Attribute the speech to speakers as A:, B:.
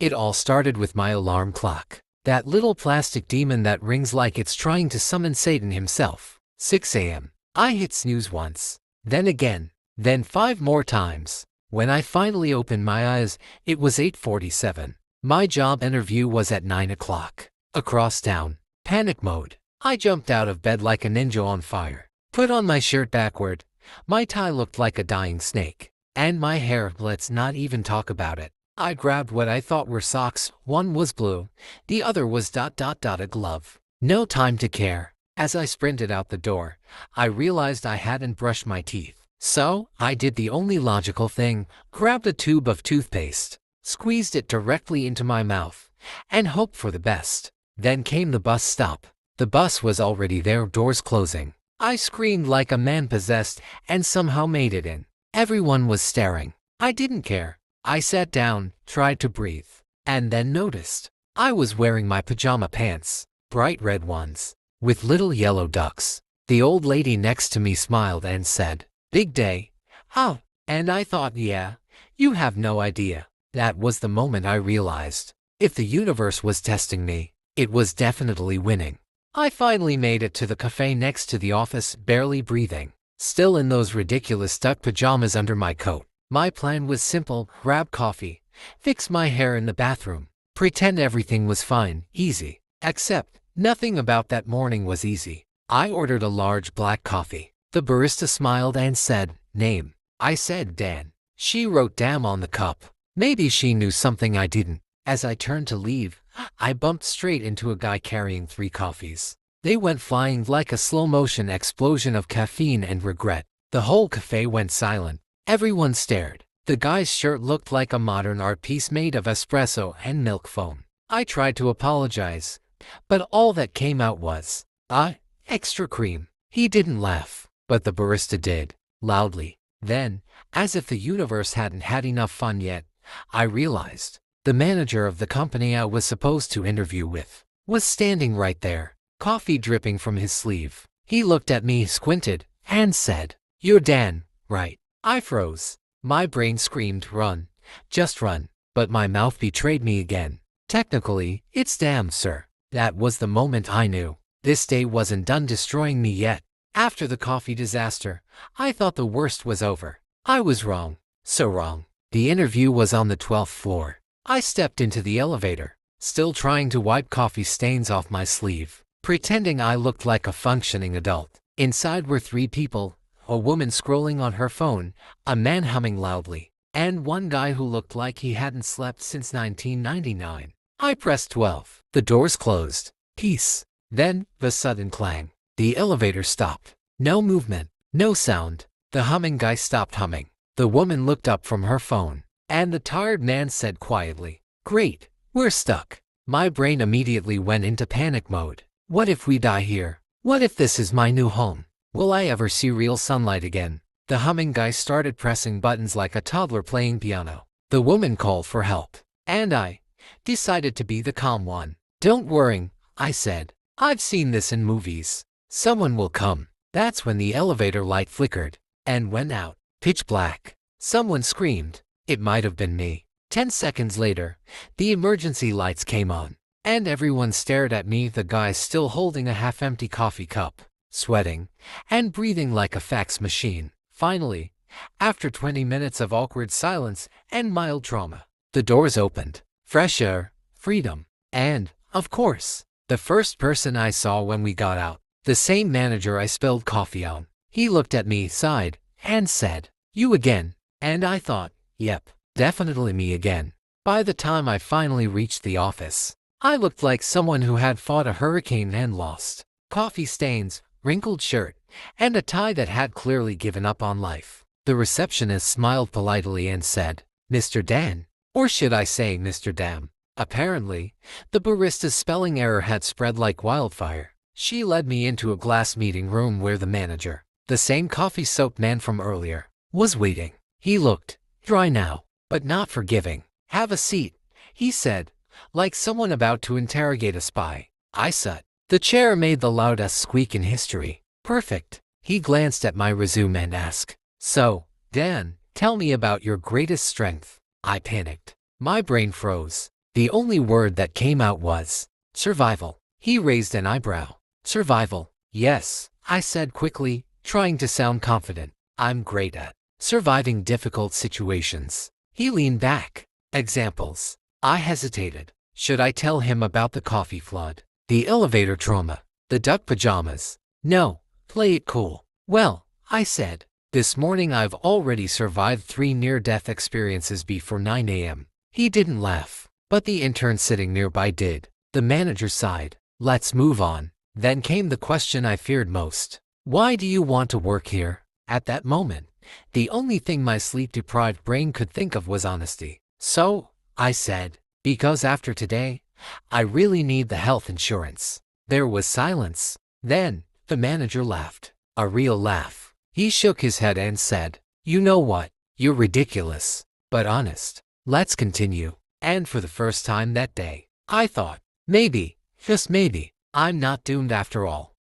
A: It all started with my alarm clock. That little plastic demon that rings like it's trying to summon Satan himself. 6 a.m. I hit snooze once, then again, then 5 more times. When I finally opened my eyes, it was 8:47. My job interview was at 9 o'clock. Across town. Panic mode. I jumped out of bed like a ninja on fire. Put on my shirt backward. My tie looked like a dying snake. And my hair, let's not even talk about it. I grabbed what I thought were socks. One was blue, the other was a glove. No time to care. As I sprinted out the door, I realized I hadn't brushed my teeth. So, I did the only logical thing, grabbed a tube of toothpaste, squeezed it directly into my mouth, and hoped for the best. Then came the bus stop. The bus was already there, doors closing. I screamed like a man possessed and somehow made it in. Everyone was staring. I didn't care. I sat down, tried to breathe, and then noticed. I was wearing my pajama pants, bright red ones, with little yellow ducks. The old lady next to me smiled and said, "Big day, huh?" And I thought, yeah, you have no idea. That was the moment I realized. If the universe was testing me, it was definitely winning. I finally made it to the cafe next to the office, barely breathing, still in those ridiculous duck pajamas under my coat. My plan was simple: grab coffee, fix my hair in the bathroom, pretend everything was fine, easy. Except, nothing about that morning was easy. I ordered a large black coffee. The barista smiled and said, "Name?" I said, "Dan." She wrote "Damn" on the cup. Maybe she knew something I didn't. As I turned to leave, I bumped straight into a guy carrying 3 coffees. They went flying like a slow-motion explosion of caffeine and regret. The whole cafe went silent. Everyone stared. The guy's shirt looked like a modern art piece made of espresso and milk foam. I tried to apologize, but all that came out was, extra cream. He didn't laugh, but the barista did, loudly. Then, as if the universe hadn't had enough fun yet, I realized the manager of the company I was supposed to interview with was standing right there, coffee dripping from his sleeve. He looked at me, squinted, and said, "You're Dan, right?" I froze. My brain screamed, "Run, just run," but my mouth betrayed me again. Technically, it's "Damn, sir." That was the moment I knew this day wasn't done destroying me yet. After the coffee disaster, I thought the worst was over. I was wrong, so wrong. The interview was on the 12th floor. I stepped into the elevator, still trying to wipe coffee stains off my sleeve, pretending I looked like a functioning adult. Inside were 3 people, a woman scrolling on her phone, a man humming loudly, and one guy who looked like he hadn't slept since 1999. I pressed 12. The doors closed. Peace. Then, the sudden clang. The elevator stopped. No movement, no sound. The humming guy stopped humming. The woman looked up from her phone, and the tired man said quietly, "Great, we're stuck." My brain immediately went into panic mode. What if we die here? What if this is my new home? Will I ever see real sunlight again? The humming guy started pressing buttons like a toddler playing piano. The woman called for help, and I decided to be the calm one. "Don't worry," I said. "I've seen this in movies. Someone will come." That's when the elevator light flickered and went out. Pitch black. Someone screamed. It might have been me. 10 seconds later, the emergency lights came on, and everyone stared at me, the guy still holding a half-empty coffee cup, sweating and breathing like a fax machine. Finally, after 20 minutes of awkward silence and mild trauma, the doors opened. Fresh air, freedom, and, of course, the first person I saw when we got out, the same manager I spilled coffee on. He looked at me, sighed, and said, "You again?" And I thought, yep, definitely me again. By the time I finally reached the office, I looked like someone who had fought a hurricane and lost. Coffee stains, wrinkled shirt, and a tie that had clearly given up on life. The receptionist smiled politely and said, "Mr. Dan," or should I say Mr. Dam. Apparently, the barista's spelling error had spread like wildfire. She led me into a glass meeting room where the manager, the same coffee-soaked man from earlier, was waiting. He looked dry now, but not forgiving. "Have a seat," he said, like someone about to interrogate a spy. I sat. The chair made the loudest squeak in history. "Perfect." He glanced at my resume and asked, "So, Dan, tell me about your greatest strength." I panicked. My brain froze. The only word that came out was survival. He raised an eyebrow. Survival. Yes, I said quickly, trying to sound confident. I'm great at surviving difficult situations. He leaned back. Examples. I hesitated. Should I tell him about the coffee flood, the elevator trauma, the duck pajamas? No, play it cool. Well, I said, this morning I've already survived 3 near-death experiences before 9 a.m. He didn't laugh, but the intern sitting nearby did. The manager sighed. Let's move on. Then came the question I feared most. Why do you want to work here? At that moment, the only thing my sleep-deprived brain could think of was honesty. So, I said, because after today, I really need the health insurance. There was silence. Then, the manager laughed. A real laugh. He shook his head and said, you know what? You're ridiculous, but honest. Let's continue. And for the first time that day, I thought, maybe, just maybe, I'm not doomed after all.